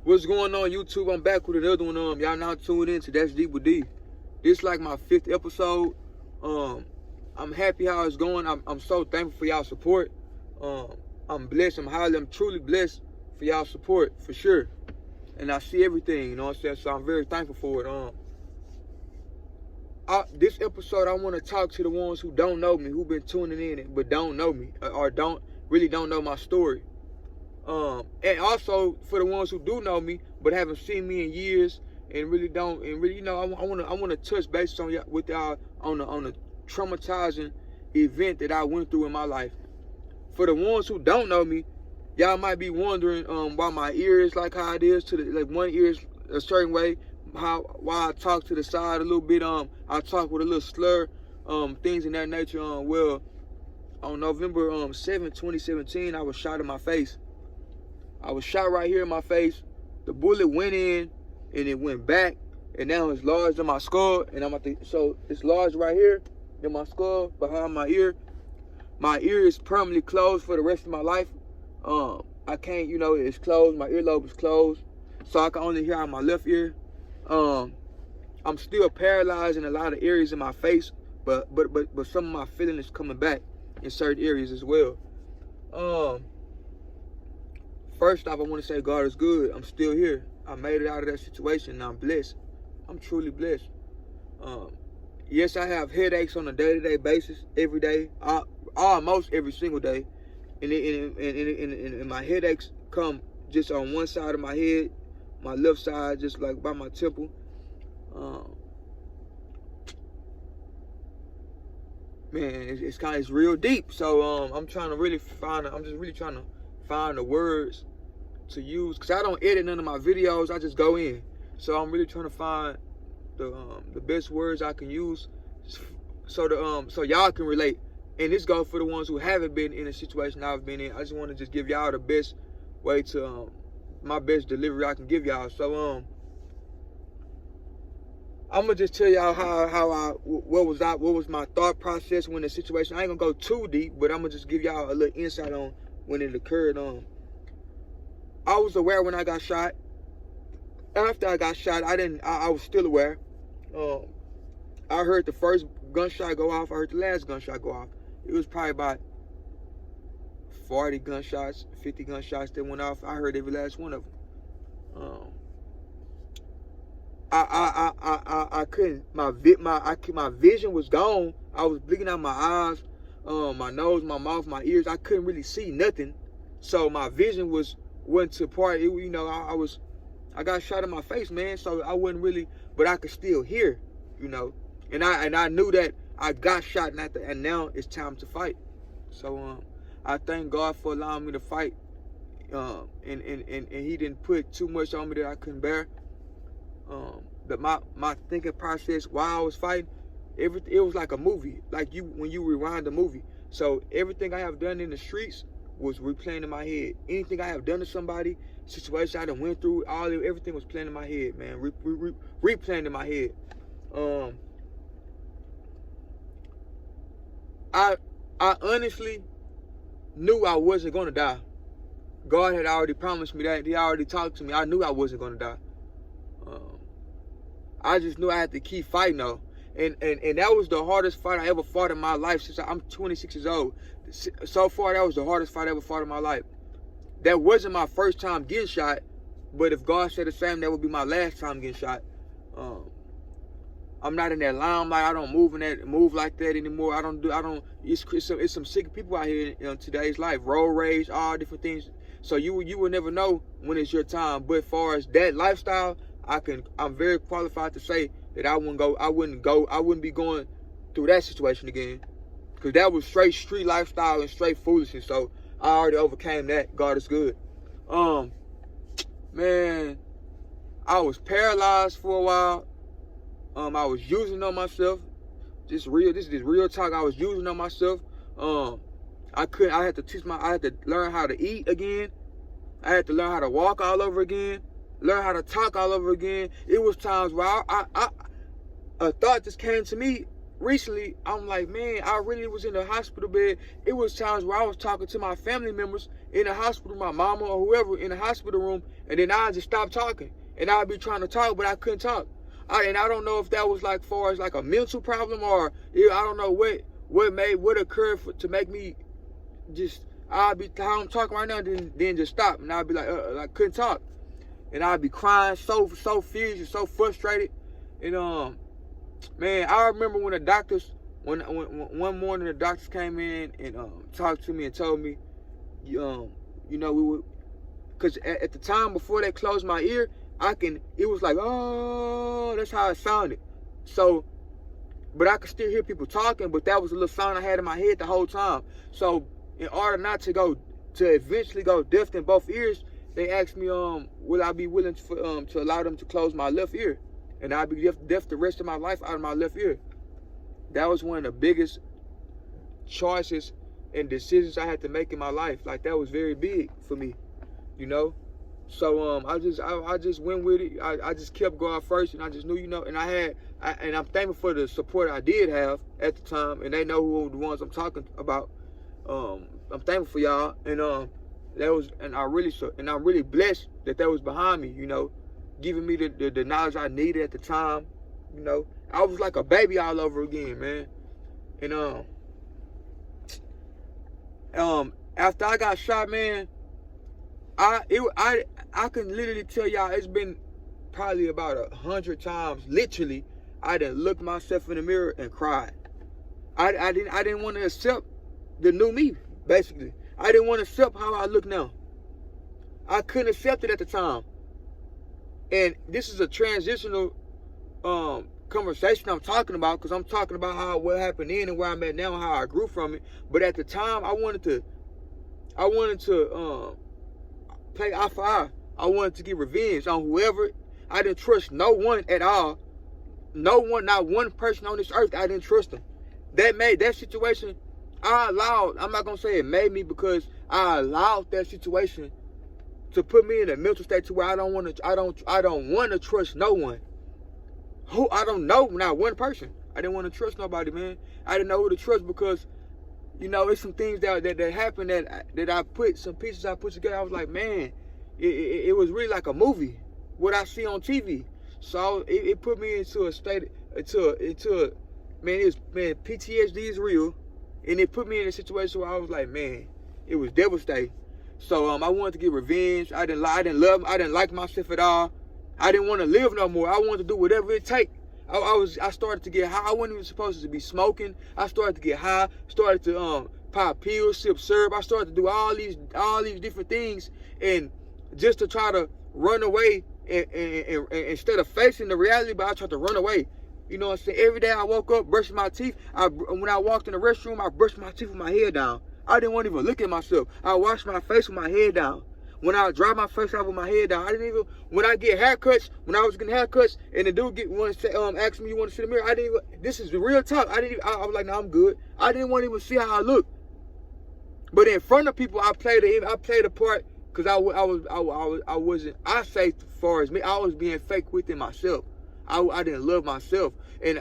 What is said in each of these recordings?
What's going on, YouTube? I'm back with another one. Y'all now tuned in to That's Deep with D. This like my 5th episode. I'm happy how it's going. I'm so thankful for y'all support. I'm blessed. I'm truly blessed for y'all support for sure. And I see everything, you know what I'm saying? So I'm very thankful for it. This episode, I want to talk to the ones who don't know me, who've been tuning in but don't know me, or don't know my story. And also for the ones who do know me but haven't seen me in years and really you know, I want to touch base on with y'all on the traumatizing event that I went through in my life. For the ones who don't know me, y'all might be wondering why my ear is like how it is, like one ear is a certain way, why I talk to the side a little bit, I talk with a little slur, things in that nature. Well, on November 7th, 2017, I was shot in my face. I was shot right here in my face. The bullet went in and it went back, and now it's lodged in my skull. And so it's lodged right here in my skull behind my ear. My ear is permanently closed for the rest of my life. I can't, you know, it's closed. My earlobe is closed, so I can only hear out my left ear. I'm still paralyzed in a lot of areas in my face, but some of my feeling is coming back in certain areas as well. First off, I want to say God is good. I'm still here. I made it out of that situation, and I'm blessed. I'm truly blessed. Yes, I have headaches on a day-to-day basis, every day, almost every single day. And my headaches come just on one side of my head, my left side, just like by my temple. Man, it's real deep. So I'm just really trying to find the words to use, because I don't edit none of my videos. I just go in. So I'm really trying to find the best words I can use so y'all can relate. And this goes for the ones who haven't been in a situation I've been in. I just want to just give y'all the best way to my best delivery I can give y'all. So I'm gonna just tell y'all what was my thought process when the situation. I ain't gonna go too deep, but I'm gonna just give y'all a little insight on when it occurred. I was aware when I got shot. After I got shot, I was still aware. I heard the first gunshot go off. I heard the last gunshot go off. It was probably about 40 gunshots, 50 gunshots that went off. I heard every last one of them. I couldn't. My vision was gone. I was blinking out my eyes, my nose, my mouth, my ears. I couldn't really see nothing. So my vision wasn't to part. You know, I got shot in my face, man. So I wasn't really, but I could still hear, you know. And I knew that I got shot, and now it's time to fight. So I thank God for allowing me to fight. And He didn't put too much on me that I couldn't bear. But my thinking process while I was fighting, it was like a movie, like when you rewind a movie. So everything I have done in the streets was replaying in my head. Anything I have done to somebody, situation I done went through, everything was playing in my head, man. Replaying in my head. I honestly knew I wasn't gonna die. God had already promised me that. He already talked to me. I knew I wasn't gonna die. I just knew I had to keep fighting though. And that was the hardest fight I ever fought in my life since I'm 26 years old. So far, that was the hardest fight I ever fought in my life. That wasn't my first time getting shot, but if God said the same, that would be my last time getting shot. I'm not in that limelight. I don't move like that anymore. It's some sick people out here in today's life. Road rage, all different things. So you will never know when it's your time. But as far as that lifestyle, I'm very qualified to say that I wouldn't be going through that situation again. Because that was straight street lifestyle and straight foolishness. So I already overcame that. God is good. Man, I was paralyzed for a while. I was using on myself. This is real talk. I was using on myself. I had to learn how to eat again. I had to learn how to walk all over again. Learn how to talk all over again. It was times where a thought just came to me recently. I'm like, man, I really was in the hospital bed. It was times where I was talking to my family members in the hospital, my mama or whoever in the hospital room, and then I just stop talking. And I'd be trying to talk, but I couldn't talk. And I don't know if that was like far as like a mental problem, or I don't know what occurred to make me just, I'd be how I'm talking right now, then just stop, and I'd be like I couldn't talk, and I'd be crying so furious, so frustrated. And man, I remember when the doctors, when one morning the doctors came in and talked to me and told me, you know, we would, because at the time before they closed my ear, it was like, oh, that's how it sounded. So, but I could still hear people talking, but that was a little sound I had in my head the whole time. So, in order not to eventually go deaf in both ears, they asked me, would I be willing to allow them to close my left ear, and I'd be deaf the rest of my life out of my left ear. That was one of the biggest choices and decisions I had to make in my life. Like, that was very big for me, you know. So I just went with it. I just kept going first, and I just knew, you know, and I'm thankful for the support I did have at the time, and they know who the ones I'm talking about. I'm thankful for y'all, and I'm really blessed that was behind me, you know, giving me the knowledge I needed at the time. You know, I was like a baby all over again, man. And after I got shot, man, I can literally tell y'all, it's been probably about 100 times, literally, I done looked myself in the mirror and cried. I didn't want to accept the new me, basically. I didn't want to accept how I look now. I couldn't accept it at the time. And this is a transitional conversation I'm talking about, because I'm talking about what happened then and where I'm at now and how I grew from it. But at the time, I wanted to play eye for eye. I wanted to get revenge on whoever. I didn't trust no one at all. No one, not one person on this earth, I didn't trust them. That situation, I'm not gonna say it made me, because I allowed that situation to put me in a mental state to where I don't want to trust no one. I don't know, not one person. I didn't want to trust nobody, man. I didn't know who to trust, because, you know, it's some things that happened that I put, some pieces I put together. I was like, man, it was really like a movie, what I see on TV. So it put me into a state, man, PTSD is real. And it put me in a situation where I was like, man, it was devastating. So I wanted to get revenge. I didn't like myself at all. I didn't want to live no more. I wanted to do whatever it takes. I started to get high. I wasn't even supposed to be smoking. I started to get high. Started to pop pills, sip syrup. I started to do all these different things, and just to try to run away, and instead of facing the reality, but I tried to run away. You know what I'm saying? Every day I woke up, brushing my teeth. When I walked in the restroom, I brushed my teeth with my head down. I didn't want to even look at myself. I washed my face with my head down. When I dry my face out with my head down, when I get haircuts, when I was getting haircuts, and the dude asked me, you want to see the mirror? This is the real talk. I was like, no, I'm good. I didn't want to even see how I look. But in front of people, I played a part, because I wasn't, I say, as far as me, I was being fake within myself. I didn't love myself. And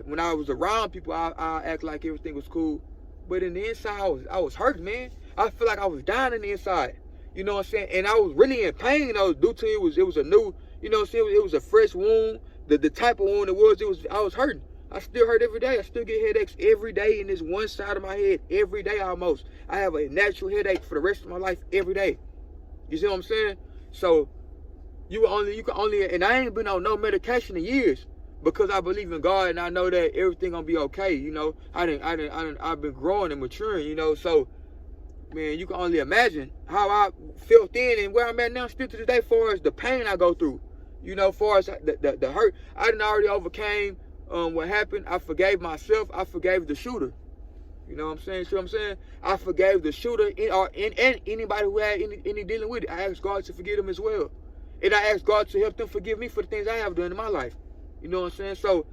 when I was around people, I act like everything was cool. But in the inside, I was hurt, man. I feel like I was dying in the inside. You know what I'm saying? And I was really in pain, though, due to it was a new, you know what I'm saying? It was a fresh wound. The type of wound I was hurting. I still hurt every day. I still get headaches every day in this one side of my head. Every day almost. I have a natural headache for the rest of my life every day. You see what I'm saying? So you can only, and I ain't been on no medication in years, because I believe in God, and I know that everything gonna be okay. You know, I've been growing and maturing. You know, so man, you can only imagine how I felt then and where I'm at now, still to this day, far as the pain I go through. You know, far as the hurt, I done already overcame what happened. I forgave myself. I forgave the shooter. You know what I'm saying? See what I'm saying? I forgave the shooter and anybody who had any dealing with it. I asked God to forgive them as well. And I asked God to help them forgive me for the things I have done in my life. You know what I'm saying? So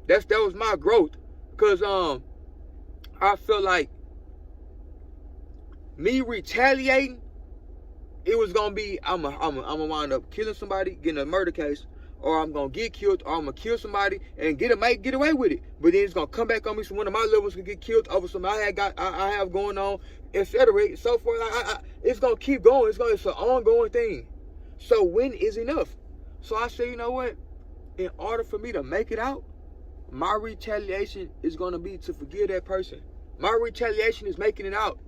that was my growth. Because I felt like me retaliating, it was gonna be I'm gonna wind up killing somebody, getting a murder case, or I'm gonna get killed, or I'm gonna kill somebody and get away with it. But then it's gonna come back on me. So one of my loved ones can get killed over something I have going on, etc. So forth. It's gonna keep going. It's an ongoing thing. So when is enough? So I say, you know what? In order for me to make it out, my retaliation is gonna be to forgive that person. My retaliation is making it out.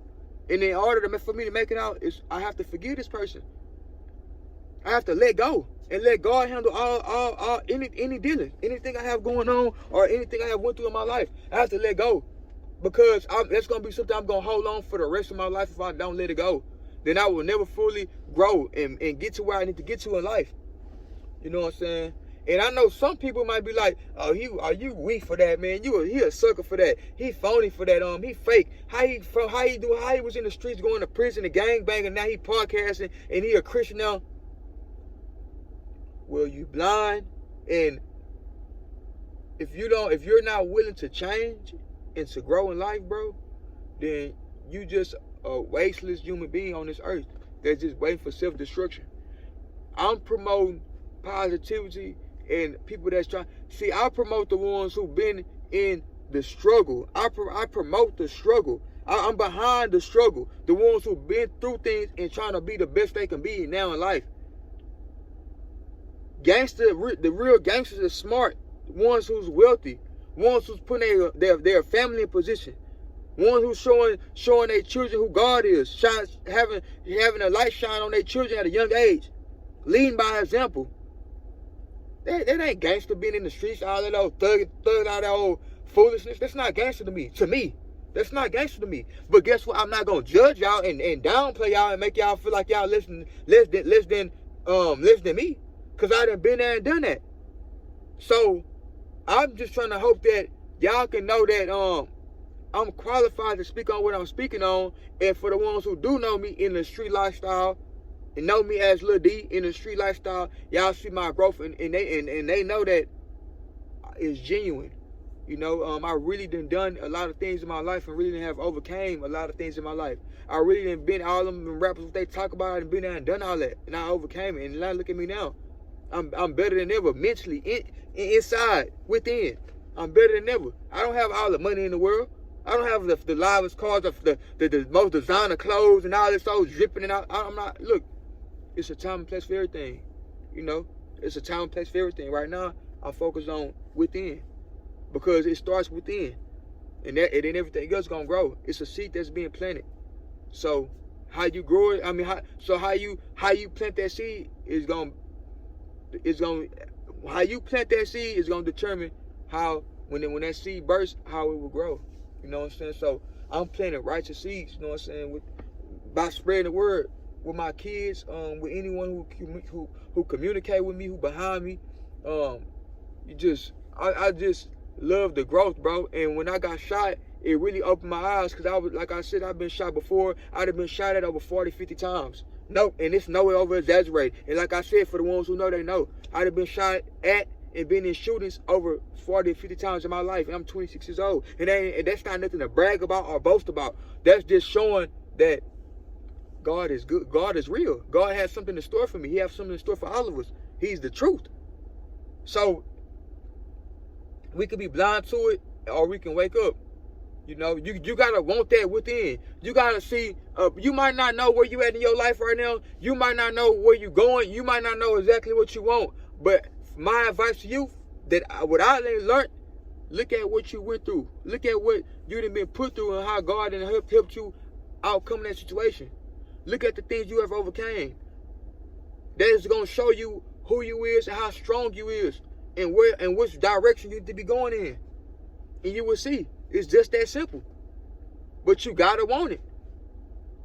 And in order for me to make it out, I have to forgive this person. I have to let go and let God handle any dealing, anything I have going on, or anything I have went through in my life. I have to let go, because that's gonna be something I'm gonna hold on for the rest of my life. If I don't let it go, then I will never fully grow and get to where I need to get to in life. You know what I'm saying? And I know some people might be like, "Oh, you weak for that, man? He a sucker for that. He phony for that. He fake. How he was in the streets going to prison, and gang banging. Now he podcasting and he a Christian now." Well, you blind, and if you're not willing to change and to grow in life, bro, then you just a wasteless human being on this earth that's just waiting for self-destruction. I'm promoting positivity and people that's trying. See, I promote the ones who've been in the struggle. I promote the struggle. I'm behind the struggle. The ones who've been through things and trying to be the best they can be now in life. The real gangsters are smart. Ones who's wealthy. Ones who's putting their family in position. Ones who's showing their children who God is. Having a light shine on their children at a young age. Leading by example. That ain't gangster being in the streets, all that old thug, all that old foolishness. That's not gangster to me. That's not gangster to me. But guess what? I'm not gonna judge y'all and downplay y'all and make y'all feel like y'all less than me. Cause I done been there and done that. So I'm just trying to hope that y'all can know that I'm qualified to speak on what I'm speaking on. And for the ones who do know me in the street lifestyle and know me as Lil D in the street lifestyle, y'all see my growth and they know that it's genuine. You know, I really done a lot of things in my life and really done have overcame a lot of things in my life. I really done been all them rappers what they talk about and been there and done all that, and I overcame it. And now look at me now. I'm better than ever mentally, inside, within. I'm better than ever. I don't have all the money in the world. I don't have the livest cars, the most designer clothes and all this old dripping and all. I'm not. Look, it's a time and place for everything. You know, it's a time and place for everything. Right now, I'm focused on within, because it starts within, and then everything else gonna grow. It's a seed that's being planted. So how you grow it, how you plant that seed how you plant that seed is gonna determine how when that seed bursts, how it will grow. You know what I'm saying? So I'm planting righteous seeds, you know what I'm saying, by spreading the word with my kids, with anyone who communicate with me, who behind me. I just love the growth, bro. And when I got shot, it really opened my eyes, because like I said, I've been shot before. I'd have been shot at over 40, 50 times. No, and it's nowhere over exaggerated. And like I said, for the ones who know, they know. I'd have been shot at and been in shootings over 40, 50 times in my life. And I'm 26 years old. And that's not nothing to brag about or boast about. That's just showing that God is good. God is real. God has something in store for me. He has something in store for all of us. He's the truth. So we could be blind to it, or we can wake up. You know, you gotta want that within. You gotta see. You might not know where you at in your life right now. You might not know where you going. You might not know exactly what you want. But my advice to you, what I learned, look at what you went through. Look at what you done been put through and how God done helped you outcome that situation. Look at the things you have overcame. That is gonna show you who you is and how strong you is, and where and which direction you need to be going in. And you will see. It's just that simple. But you gotta want it.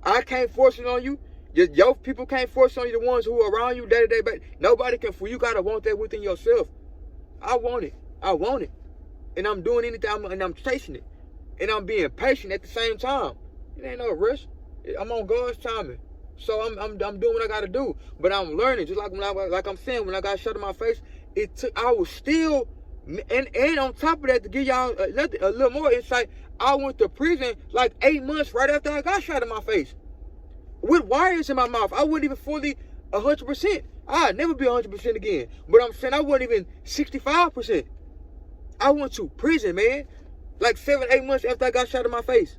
I can't force it on you. Your people can't force it on you, the ones who are around you day to day. But nobody can. You gotta want that within yourself. I want it. I want it. And I'm doing anything, and I'm chasing it. And I'm being patient at the same time. It ain't no rush. I'm on God's timing. So I'm doing what I gotta do. But I'm learning. Just like I'm saying, when I got shot in my face, I was still. And on top of that, to give y'all a little more insight, I went to prison like 8 months right after I got shot in my face with wires in my mouth. I wasn't even fully 100%. I'd never be 100% again. But I'm saying I wasn't even 65%. I went to prison, man. Like 7-8 months after I got shot in my face.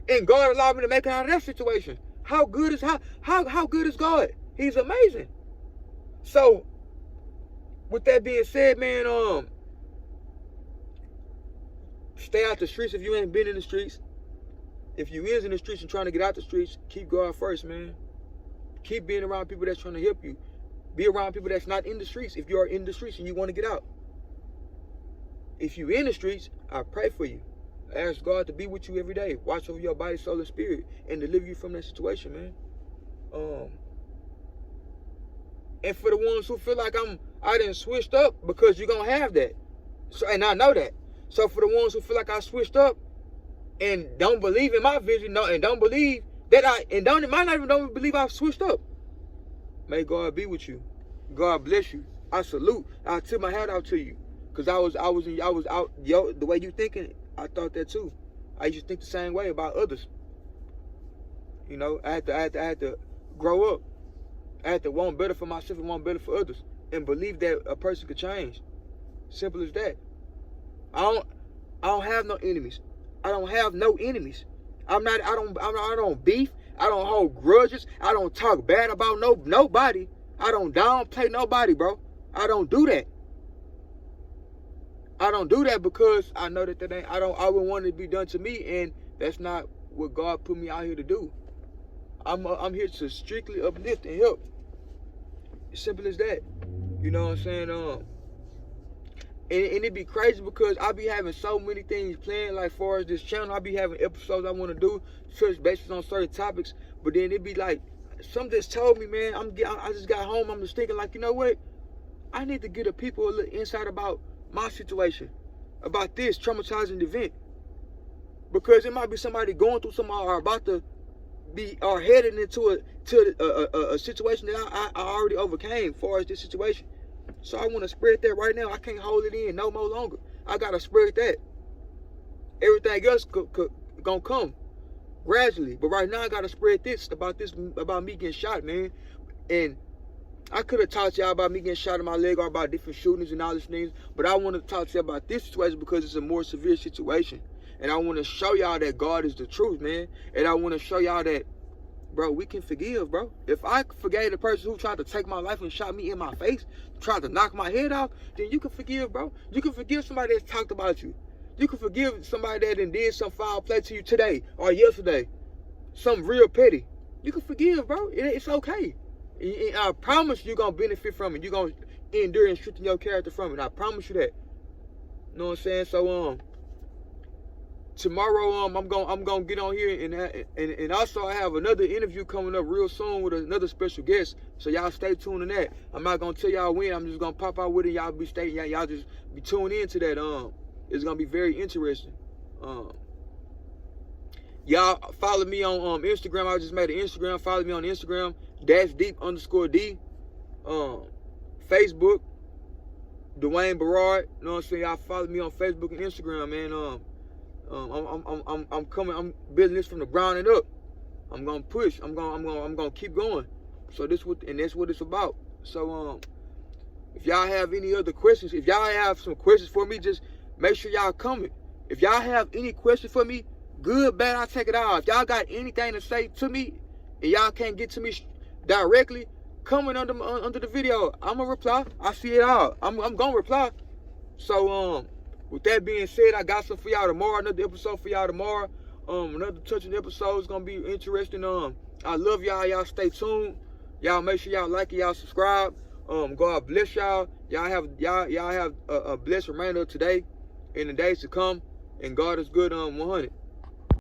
And God allowed me to make it out of that situation. How good is God? He's amazing. So, with that being said, man, stay out the streets if you ain't been in the streets. If you is in the streets and trying to get out the streets, keep God first, man. Keep being around people that's trying to help you. Be around people that's not in the streets if you are in the streets and you want to get out. If you in the streets, I pray for you. Ask God to be with you every day. Watch over your body, soul, and spirit, and deliver you from that situation, man. And for the ones who feel like I done switched up, because you're gonna have that. So, and I know that. So for the ones who feel like I switched up and don't believe in my vision, and don't believe that might not even believe I've switched up. May God be with you. God bless you. I salute. I tip my hat out to you. Cause I was out, yo, the way you thinking, I thought that too. I used to think the same way about others. You know, I had to grow up. I had to want better for myself and want better for others, and believe that a person could change. Simple as that. I don't have no enemies. I don't have no enemies. I don't beef. I don't hold grudges. I don't talk bad about nobody. I don't downplay nobody, bro. I don't do that. I don't do that because I know that I wouldn't want it to be done to me, and that's not what God put me out here to do. I'm here to strictly uplift and help. As simple as that. You know what I'm saying? And it'd be crazy because I be having so many things planned, like far as this channel. I be having episodes I want to do, touch bases on certain topics, but then it'd be like, something just told me, man, I just got home, I'm just thinking like, you know what? I need to get the people a little insight about my situation, about this traumatizing event. Because it might be somebody going through something or about to be or headed into a situation that I already overcame as far as this situation. So I want to spread that right now. I can't hold it in no more longer. I got to spread that. Everything else gonna come gradually. But right now I got to spread this about me getting shot, man. And I could have talked to y'all about me getting shot in my leg or about different shootings and all these things. But I want to talk to y'all about this situation because it's a more severe situation. And I want to show y'all that God is the truth, man. And I want to show y'all that, bro, we can forgive, bro. If I forgave the person who tried to take my life and shot me in my face, tried to knock my head off, then you can forgive, bro. You can forgive somebody that's talked about you. You can forgive somebody that did some foul play to you today or yesterday. Something real petty. You can forgive, bro. It's okay. And I promise you're going to benefit from it. You're going to endure and strengthen your character from it. I promise you that. You know what I'm saying? So, tomorrow I'm gonna get on here and also I have another interview coming up real soon with another special guest, so y'all stay tuned to that. I'm not gonna tell y'all when. I'm just gonna pop out with it. Y'all be y'all just be tuned in to that. It's gonna be very interesting. Y'all follow me on Instagram. I just made an Instagram. Follow me on Instagram _deep_D. Facebook Dwayne Berard. You know what I'm saying? Y'all follow me on Facebook and Instagram, man. I'm building this from the ground and up. I'm gonna push. I'm gonna keep going. So that's what it's about. So if y'all have any other questions, if y'all have some questions for me, just make sure y'all comment. If y'all have any questions for me, good, bad, I'll take it out. If y'all got anything to say to me and y'all can't get to me directly, comment under the video. I'm gonna reply. I see it all. I'm gonna reply. So with that being said, I got some for y'all tomorrow. Another episode for y'all tomorrow. Another touching episode is gonna be interesting. I love y'all. Y'all stay tuned. Y'all make sure y'all like it. Y'all subscribe. God bless y'all. Y'all have a blessed remainder of today and the days to come. And God is good. 100.